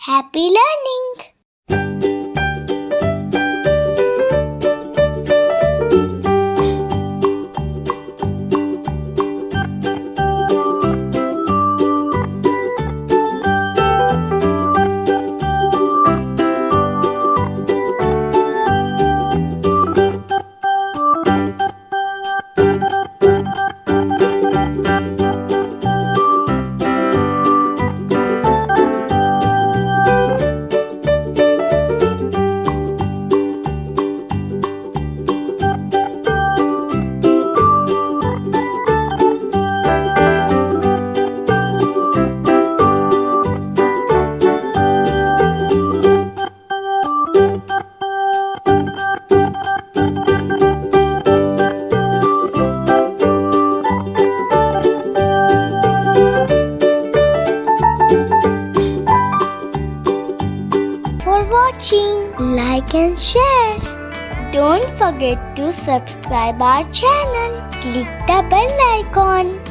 Happy learning! For watching, like and share. Don't forget to subscribe our channel. Click the bell icon.